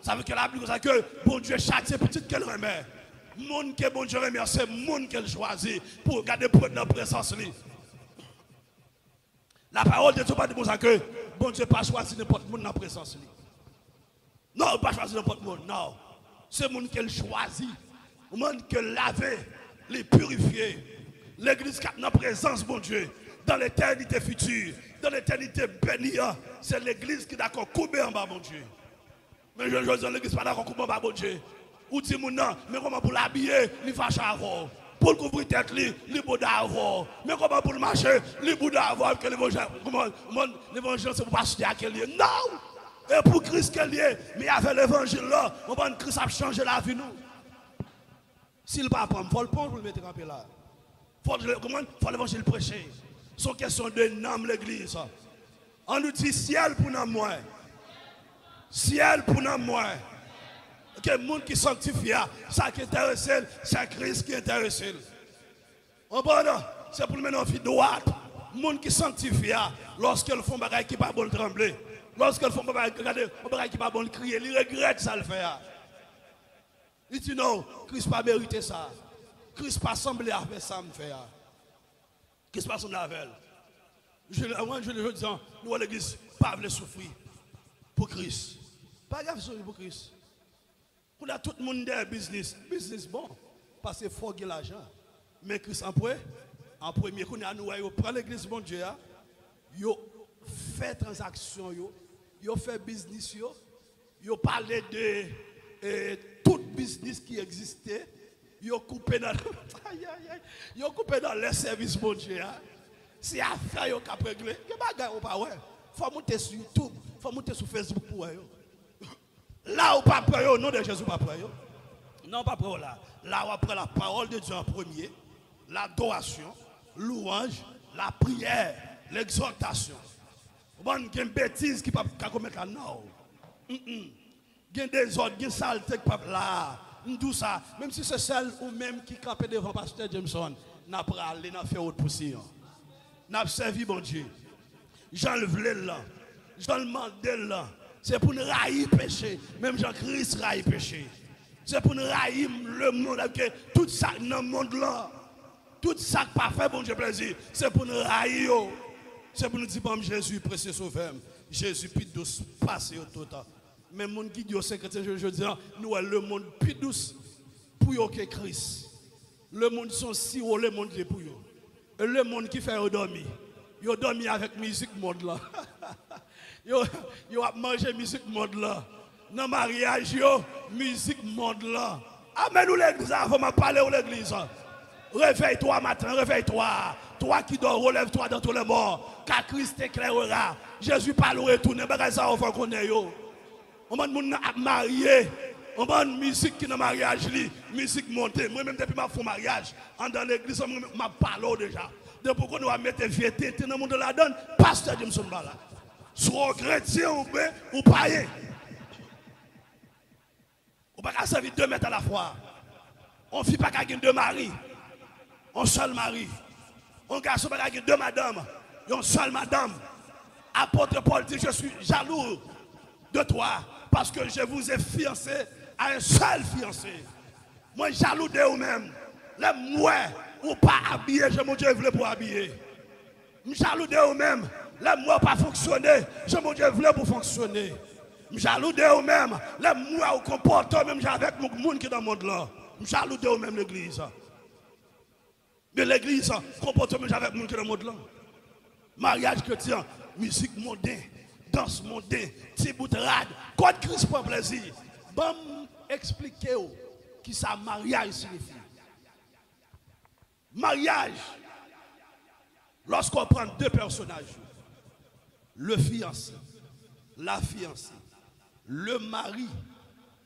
Ça veut que la Bible dit que bon Dieu châtie petite qu'elle remet. Mon que bon Dieu remet, c'est mon qu'elle choisit pour garder pour notre présence. La parole de Dieu pas dit que bon Dieu pas choisi n'importe qui dans la présence. Non, pas choisi n'importe qui. Non. C'est mon qu'elle choisit. Mon qu'elle laver, les purifier. L'église qui est dans la présence, bon Dieu. Dans l'éternité future, dans l'éternité bénie, c'est l'église qui est d'accord couper en bas, mon Dieu. Mais je dis l'église pas d'accord couper en bas, mon Dieu. Ou dit mon non, mais comment pour l'habiller, il fâche avant. Pour le couvrir tête, il beau d'avoir. Mais comment pour le marcher, il beau d'avoir que l'évangile. L'évangile, c'est pour pas acheter à quel lieu. Non! Et pour Christ, quel lieu? Mais avec l'évangile là, on va Christ a changé la vie, nous. S'il ne pas prendre, il faut le prendre pour le mettre en paix là. Il faut l'évangile prêcher. C'est une question de nom l'église. On nous dit ciel pour nous moi. Ciel pour nous moi. Que le monde qui sanctifie, ça qui intéresse, c'est Christ qui intéresse. C'est pour le mettre en vie droite. Le monde qui sanctifie, lorsqu'ils font des choses qui ne sont pas trembler. Lorsqu'ils font des choses qui ne sont pas crier, ils regrettent ça le faire. Ils disent non, Christ n'a pas mérité ça. Christ n'a pas semblé avec ça me faire. Qu'est-ce qui se passe dans la veille? Je dis, nous, l'église, pas voulu souffrir pour Christ. Pas grave souffrir pour Christ. Pour tout le monde est business. Business bon, parce qu'il faut gagner l'argent. Mais Christ en premier, nous prend l'église, bon Dieu, yo fait transaction, yo fait business, yo parlé de tout business qui existait. Yo coupé dans les services bon Dieu. Si affaire yo cap régler, que bagay ou pas ouais. Faut monter sur YouTube, faut monter sur Facebook pour yo. Là ou pas prêt yo, nom de Jésus pas prêt yo. Non pas prêt là. Là on prend la parole de Dieu en premier, l'adoration, louange, la prière, l'exhortation. Bon, il y a une bêtise qui ne peut pas commettre là non. Il y a des ordres, il y a une saleté qui ne peut pas là. Tout ça, même si c'est celle ou même qui campait devant pasteur Jameson, n'a pas allé, n'a fait autre poussière. N'a servi bon Dieu. Jean le voulait là, Jean le mandé là. C'est pour nous railler péché, même Jean-Christ raille péché. C'est pour nous railler le monde, avec tout ça dans le monde là. Tout ça qui pas fait bon Dieu plaisir, c'est pour nous railler. C'est pour nous dire, bon Jésus, précieux sauveur, Jésus, plus douce, passez au tout temps. Mais le monde qui dit au secrétaire, je dis, nous sommes le monde plus douce pour eux que Christ. Le monde sont si haut, le monde est pour eux. Et le monde qui fait dormir. Ils dormi avec musique monde là. Ils ont mangé musique monde là. Dans le mariage, musique monde là. Amen, l'église, avant de parler à l'église. Réveille-toi matin, réveille-toi. Toi qui dors, relève-toi dans tous les morts. Car Christ t'éclairera. Jésus parle au retour, ne pas ça avant qu'on ait. On va marier. On va musique qui est dans le mariage, musique montée. Moi-même, depuis ma fond mariage, dans l'église, je parle déjà. Depuis qu'on va mettre vieux tété dans le monde de la donne, pasteur Jameson Bala. Soit chrétien ou païen. On ne peut pas servir 2 mètres à la fois. On ne fait pas qu'il y ait 2 maris. Un seul mari. On garçon ne peut pas qu'il y ait 2 madames. Une seule madame. Apôtre Paul dit, je suis jaloux de toi parce que je vous ai fiancé à un seul fiancé. Moi, jaloux de vous-même. Les moi, ou pas habillé, je mon Dieu voulais pour habiller. Je suis jaloux de vous-même. Les mots pas fonctionner. Je mon Dieu voulait pour fonctionner. Je suis jaloux de vous-même. Les mots au comportement même avec le monde qui est dans le monde là. Je suis jaloux de vous-même l'église. De l'église, comportement avec le monde qui est dans le monde là. Mariage chrétien, musique mondaine, danse mondaine, petit bout de rade, code Christ pour plaisir. Bon, expliquez qui ça mariage signifie. Mariage, lorsqu'on prend deux personnages, le fiancé, la fiancée, le mari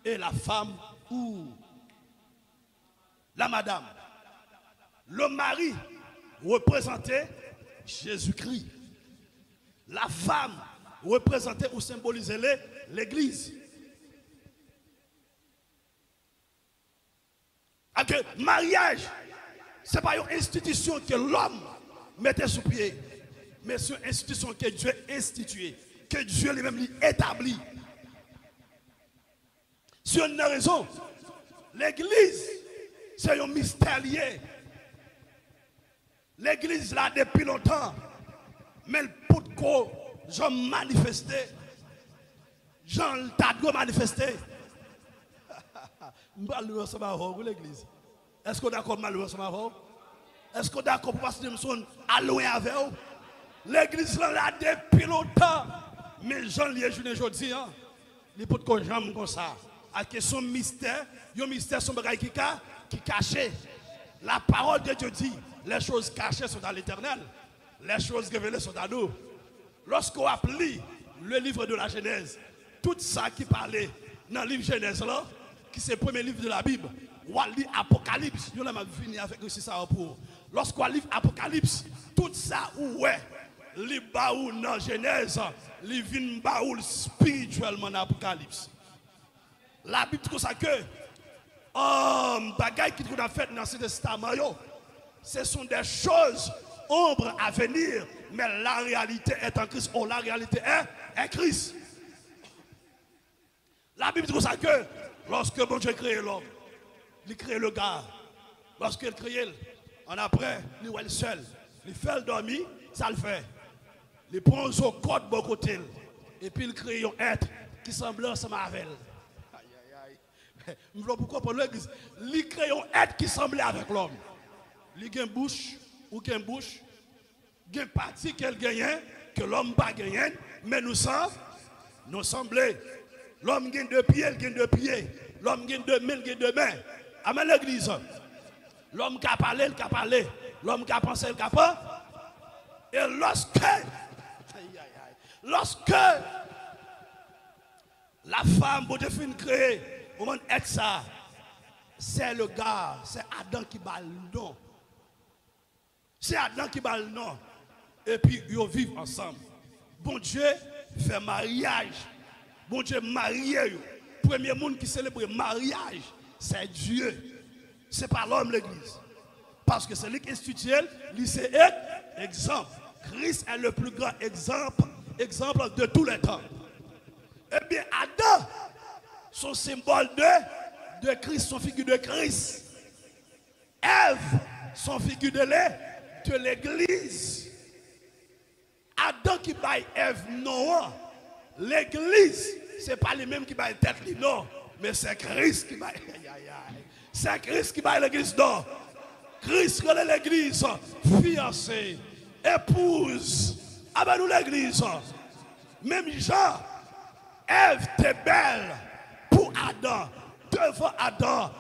et la femme ou la madame. Le mari représentait Jésus-Christ. La femme représentait ou symbolisait l'église. Le mariage, ce n'est pas une institution que l'homme mettait sous pied, mais c'est une institution que Dieu a instituée, que Dieu lui-même établit. C'est une raison. L'église, c'est un mystère lié. L'église là depuis longtemps, mais le pot de Jean manifesté, Jean t'a manifesté. Malheureux ça va voir l'église. Est-ce qu'on est d'accord malheureux ça va voir? Est-ce qu'on est d'accord pour passer des choses à loin avec vous? L'église là depuis longtemps, mais Jean lié aujourd'hui, les potes qu'on j'aime comme ça. À question mystère, un mystère son bagage qui caché. La parole de Dieu dit, les choses cachées sont dans l'éternel, les choses révélées sont dans nous. Lorsqu'on applique le livre de la Genèse, tout ça qui parlait dans le livre Genèse là, qui c'est le premier livre de la Bible, ou à lire Apocalypse, nous allons finir avec ça pour. Lorsqu'on lit Apocalypse, tout ça ouais, les baoul dans Genèse, les vins baoul spirituellement dans Apocalypse. La Bible dit ça que bagaille qui qu'on a fait dans ce testament, ce sont des choses ombres à venir, mais la réalité est en Christ. Oh, la réalité est Christ. La Bible dit ça que lorsque bon Dieu a créé l'homme, il crée le gars. Lorsqu'il crée, en après, il est seul. Il fait le dormir, ça le fait. Il prend son code de côté. Et puis il crée un être qui semble ensemble avec elle. Pourquoi pour l'église? Il crée un être qui semble avec l'homme. Il a une bouche, ou une bouche, il y a une partie qu'elle gagne, que l'homme n'a pas gagné, mais nous semblons. L'homme gagne deux pieds, il gagne deux pieds. L'homme gagne deux mains, il gagne deux mains. Amen l'église. L'homme qui a parlé, il a parlé. L'homme qui a pensé, il a pensé. Et lorsque la femme, pour définir créer, au moment être ça, c'est le gars, c'est Adam qui bat le nom. C'est Adam qui bat le nom. Et puis, ils vivent ensemble. Bon Dieu fait mariage. Bon Dieu marié. Premier monde qui célèbre le mariage, c'est Dieu. Ce n'est pas l'homme, l'église. Parce que c'est lui qui est institutionnel, lui c'est exemple. Christ est le plus grand exemple de tous les temps. Eh bien, Adam, son symbole de Christ, son figure de Christ. Ève, son figure de l'église. Adam qui baille Ève, non. L'église, ce n'est pas les mêmes qui baillent tête, non. Mais c'est Christ qui baille. C'est Christ qui baille l'église, non. Christ connaît l'église, fiancée, épouse. Amen nous l'église. Même Jean, Ève était belle pour Adam. Devant Adam,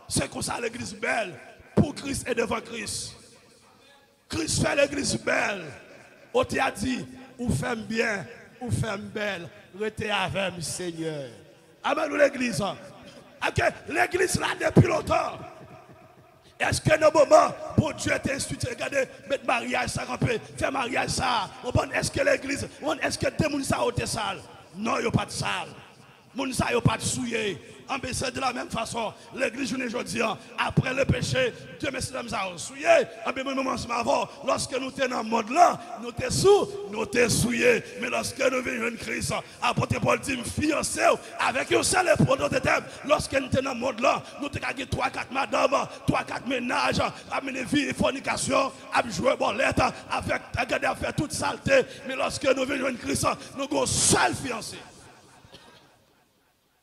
c'est comme ça l'église belle. Pour Christ et devant Christ. Christ fait l'église belle. On t'a dit, ou femme bien, ou femme belle. Restez avec le Seigneur. Amen nous l'église. Okay. L'église là depuis longtemps. Est-ce que dans le moment, bon Dieu est institué, regardez, mettre mariage, ça ramper, faire mariage, ça. Est-ce que l'église, est-ce que des gens ça ont été sale? Non, il n'y a pas de sale. Moun sa yo pas souillé. C'est de la même façon. L'église aujourd'hui, après le péché, Dieu merci d'homme ça souillé. Avant, lorsque nous étions dans le monde là, nous étions sous, nous étions souillés. Mais lorsque nous venons en Christ, apôtre Paul dit, fiancé avec un seul époux de thème. Lorsque nous étions dans le monde là, nous étions 3-4 madames, 3-4 ménages, à mener vie et fornication, à jouer bolette, à faire toute saleté. Mais lorsque nous venons en Christ, nous avons un seul fiancé.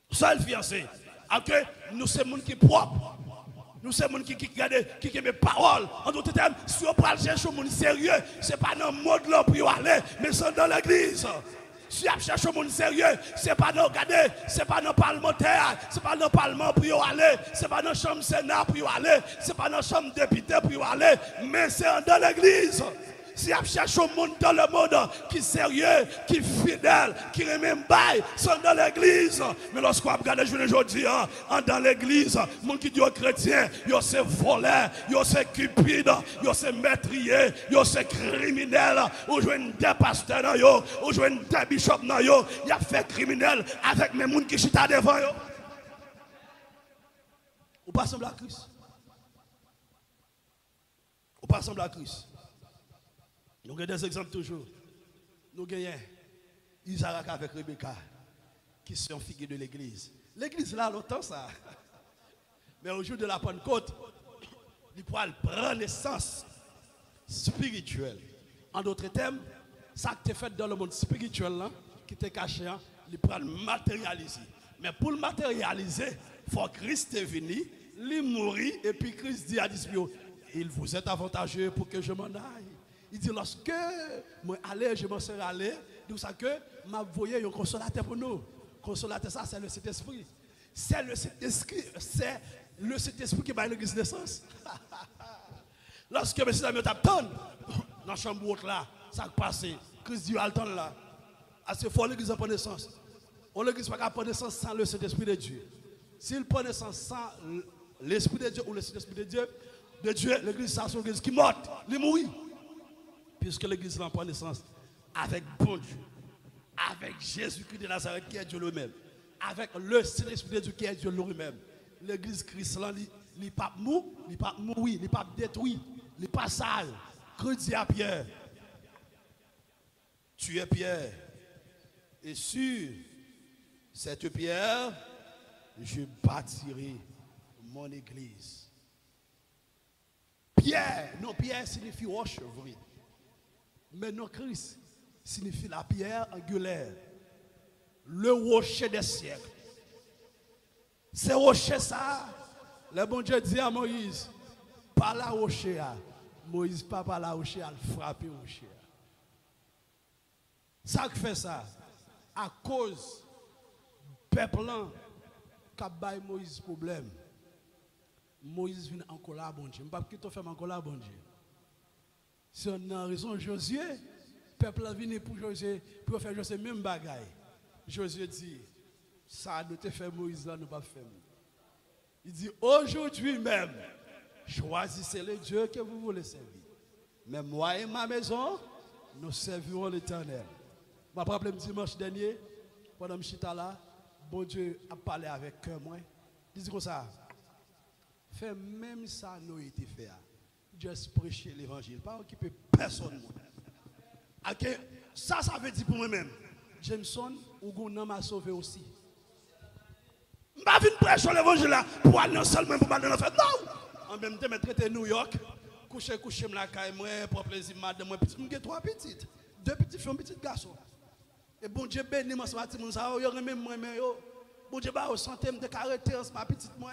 Seul fiancé. Okay? Nous sommes des gens qui sont propres. Nous sommes des gens qui ont des paroles. En d'autres termes, si on parle chercher un monde sérieux, ce n'est pas dans le monde là pour aller, mais c'est dans l'église. Si on cherche un monde sérieux, ce n'est pas dans regarder, ce n'est pas dans le parlementaire, ce n'est pas dans le parlement pour y aller, ce n'est pas dans la chambre sénat pour y aller, ce n'est pas dans la chambre député pour y aller, mais c'est dans l'église. Si on cherche un monde dans le monde qui est sérieux, qui est fidèle, qui remet bail, c'est dans l'église. Mais lorsqu'on regarde les jeunes aujourd'hui, dans l'église, les gens qui disent aux chrétiens, ils sont voleurs, ils sont cupides, ils sont meurtriers, ils sont criminels. Ou jouent des pasteurs, ou jouent des bishops, ils ont fait criminels avec les gens qui sont devant eux. Ou pas semble à Christ. Ou pas semble à Christ. Nous avons des exemples toujours. Nous avons Isaac avec Rebecca, qui sont figures de l'église. L'église là, longtemps ça. Mais au jour de la Pentecôte, il pourra prendre naissance spirituelle. En d'autres termes, ça qui est fait dans le monde spirituel, là, qui était caché, il pourra le matérialiser. Mais pour le matérialiser, il faut que Christ est venu, il mourit, et puis Christ dit à disciples, il vous est avantageux pour que je m'en aille. Il dit, lorsque moi allais, je m'en serai allé, d'où ça que m'a voyé un consolateur pour nous. Consolateur, ça, c'est le Saint-Esprit. C'est le Saint-Esprit qui va l'église naissance. Lorsque M. Damien t'attend, dans la chambre haute là, ça passe, Christ dit, attend là. C'est fort l'église prend naissance. L'église ne peut pas prendre naissance sans le Saint-Esprit de Dieu. S'il prend naissance sans l'Esprit de Dieu ou le Saint-Esprit de Dieu, l'église, c'est une église qui est morte, il mourit. Puisque l'église prend naissance avec bon Dieu, avec Jésus-Christ de Nazareth qui est Dieu lui-même, avec le Saint-Esprit de Dieu qui est Dieu lui-même. L'église Christ, il n'est pas mou, il n'est pas mouru, il n'est pas détruit, il n'est pas sale. Christ dit à Pierre, tu es Pierre, et sur cette pierre, je bâtirai mon église. Pierre, non, Pierre signifie roche, vrai. Mais non, Christ signifie la pierre angulaire, le rocher des siècles. C'est rocher ça. Le bon Dieu dit à Moïse, pas la rocher. Moïse, pas par la rocher, il frappe le rocher. Ça qui fait ça, à cause du peuple qui a baillé Moïse problème. Moïse vient en colère, bon Dieu. Je ne sais pas qui te fait en colère, bon Dieu. Si on a raison de Josué, le peuple a venu pour Josué, pour faire Josué même bagaille. Josué dit, ça nous te fait Moïse là, nous pas faire. Il dit, aujourd'hui même, choisissez le Dieu que vous voulez servir. Mais moi et ma maison, nous servirons l'Éternel. Je me rappelle dimanche dernier, pendant que je suis là, bon Dieu a parlé avec cœur moi. Il dit comme ça, fais même ça nous été fait. Juste prêcher l'évangile, pas occuper personne. Okay? Ça veut dire pour moi-même. Jameson, ou Gounan m'a sauvé aussi. Je ne vais pas prêcher l'évangile là pour aller seulement pour aller dans la fête. Non! En même temps, je traité New York, coucher, me la caille, moi, pour plaisir, madame, moi, petit. J'ai 3 petites. 2 petits filles, un petit garçon. Et bon Dieu béni, moi, ce matin, je remets moi, mais bon Dieu, je santé, je suis arrêté, ma petite, moi.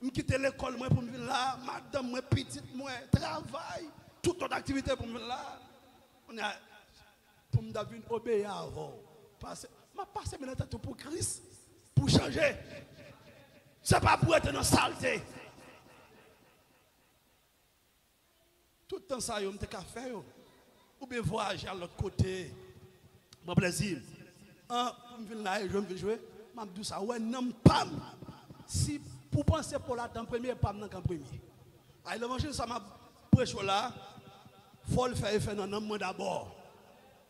Je quitte l'école pour me venir là, madame, moi, petite, moi, travail, toute autre activité pour me venir là. Pour me venir obéir avant. Je passe maintenant tout pour Christ, pour changer. Ce n'est pas pour être dans la saleté. Tout le temps, ça, je me faire. Ou bien voyager à l'autre côté. Mon plaisir. Pour me venir là, je vais jouer. Je me dis ça, ouais, non, pam. Si pour penser pour la temps premier, pas dans le premier. Alors, l'évangile, ça m'a prêché là. Il faut le faire dans le monde d'abord.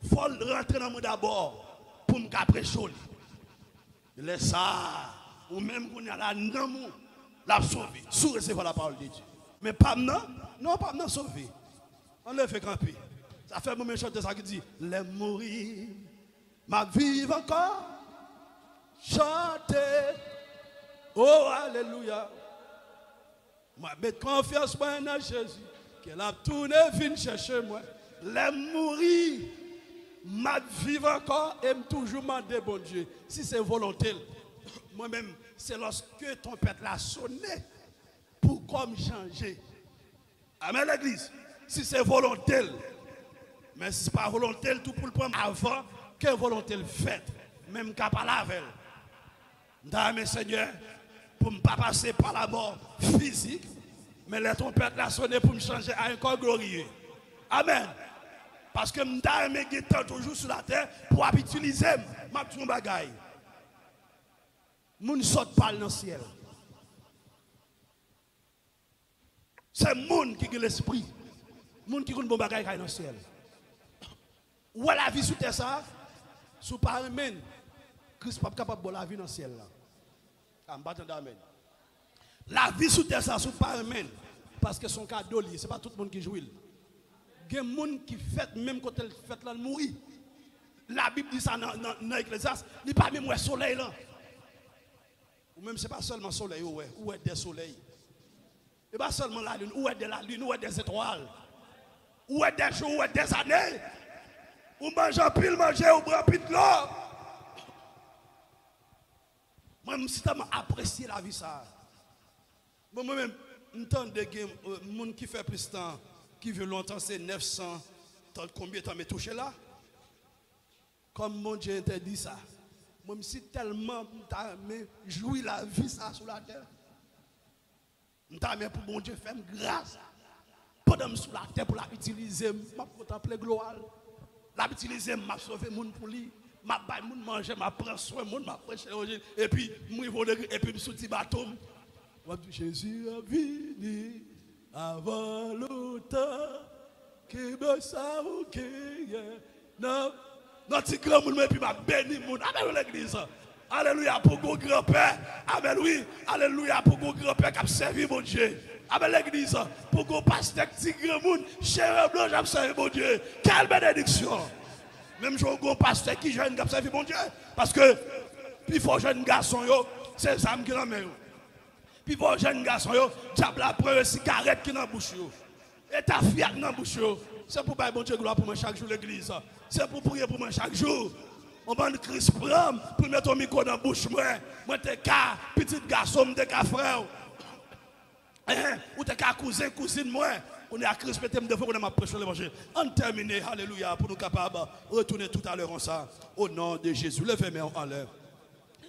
Il faut rentrer dans le monde d'abord pour me prêcher. Laisse ça. Ou même qu'on y a la non, la sauver. Sous recevoir la parole de Dieu. Mais pas maintenant. Non, pas maintenant sauver. On le fait camper. Ça fait un moment chanter ça qui dit, les mourir, ma vie encore, chanter. Oh, alléluia. Moi, mettre confiance en Jésus. Qu'elle a tourné, vient chercher moi. Les mourir, ma vie encore, aime toujours demander, bon Dieu, si c'est volontaire. Moi-même, c'est lorsque ton père l'a sonné pour comme changer. Amen, l'église. Si c'est volontaire. Mais si ce n'est pas volontaire, tout pour le prendre avant que volontaire fait. Même qu'à pas la veille. Dame Seigneur, pour ne pas passer par la mort physique, mais la trompette l'a sonné pour me changer à un corps glorieux. Amen. Parce que je suis toujours sur la terre pour utiliser ma petite bagaille. Je ne saute pas dans le ciel. C'est le monde qui a l'esprit. Le monde qui a une bonne bagaille dans le ciel. Où est la vie sous terre ça? Sous pas amen. Christ n'est pas capable de la vie dans le ciel. Amen. La vie sous terre ça, sous pas amen. Parce que son cadeau, ce n'est pas tout le monde qui joue. Il y a des gens qui fêtent même quand elle fête là, mourir. La Bible dit ça dans l'Ecclésiaste. Il n'y a pas même le soleil là. Ou même ce n'est pas seulement le soleil, où est des soleils. Ce n'est pas seulement la lune, où est de la lune, où est des étoiles. Où est des jours, où est des années. Ou mange en pile, manger, ou boire pile de l'eau. Moi, je suis tellement apprécié la vie ça. Moi-même, je entends des gens qui fait plus de temps, qui veut longtemps, c'est 900. Combien de temps me touché là? Comme mon Dieu interdit ça. Moi, je suis tellement jouir la vie ça sur la terre. Je suis pour mon Dieu faire grâce. Pendant que je suis sur la terre pour l'utiliser, je contempler gloire. L'utiliser, je sauver les gens pour lui. Je vais manger, je prends soin, je prêche l'évangile. Et puis, je suis sur bateau. Jésus a venu avant longtemps. Que me ça ou que non. Notre grand monde, et puis ma béni monde. Amen, l'église. Alléluia pour mon grand-père. Amen, oui. Alléluia pour mon grand-père qui a servi mon Dieu. Amen, l'église. Pour mon pasteur petit grand monde. Cher blanc, j'ai servi mon Dieu. Quelle bénédiction. Même je un pasteur qui jeune qui a servi mon Dieu. Parce que, puis faut jeune garçon, c'est ça qui est dans la main. Puis pour jeune garçon, diable a pris une cigarette qui est dans la bouche. Et ta fiat dans la bouche. C'est pour bailler bon Dieu gloire pour moi chaque jour l'église. C'est pour prier pour moi chaque jour. On va Christ prendre pour mettre ton micro dans la bouche. Moi, t'es qu'un petit garçon, t'es qu'un frère. Ou t'es qu'un cousin, cousine, moi. On est à Christ, peut-être devant qu'on a prêché l'évangile. On termine, alléluia, pour nous capables de retourner tout à l'heure en ça. Au nom de Jésus, levez-moi en l'air.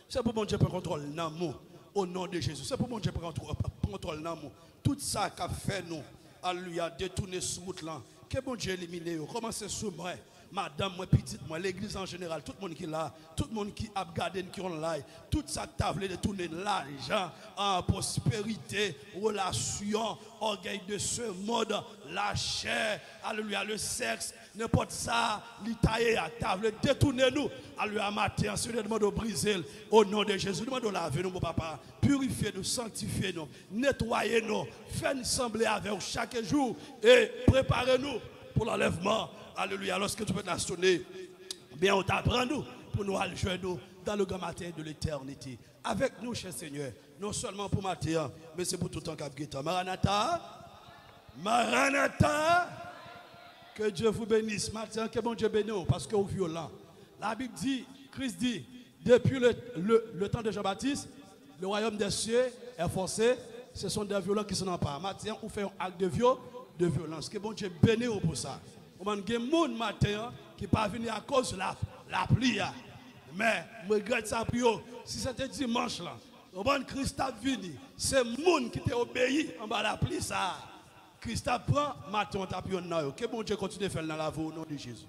C'est pour mon Dieu prendre contrôle dans nous. Au nom de Jésus, c'est pour mon Dieu prendre contrôle dans nous. Tout ça qu'a fait nous, alléluia, détourner ce route là. Que bon Dieu élimine, commencez sur moi. Madame, moi, petite, moi, l'église en général, tout le monde qui est là, tout le monde qui a gardé, qui est là, tout ça qui a voulu détourner l'argent, en prospérité, relation, orgueil de ce monde, la chair, alléluia, le sexe, n'importe ça, l'itaïe, qui a voulu détourner nous, alléluia, matin, ensuite, demande de briser, au nom de Jésus, demande de laver nous, mon papa, purifier nous, sanctifier nous, nettoyer nous, faire-nous sembler avec nous chaque jour, et préparez-nous pour l'enlèvement. Alléluia, lorsque tu peux la sonner, bien on t'apprend nous pour nous aller jouer nous dans le grand matin de l'éternité. Avec nous, cher Seigneur, non seulement pour matin, mais c'est pour tout le temps qu'à Maranatha, Maranatha, que Dieu vous bénisse. Matin, que bon Dieu bénisse, parce que vous êtes violent. La Bible dit, Christ dit, depuis le temps de Jean-Baptiste, le royaume des cieux est forcé, ce sont des violents qui sont en part. Matin, vous faites un acte de violence. Que bon Dieu bénisse pour ça. Il y a des gens matin qui ne pas venir à cause de la pluie. Mais je regrette ça pour si c'était dimanche là. Christ a venu. C'est le monde qui t'a obéi en bas de la pluie. Christ a pris matin, on t'a pu. Que bon Dieu continue de faire dans la vie au nom de Jésus.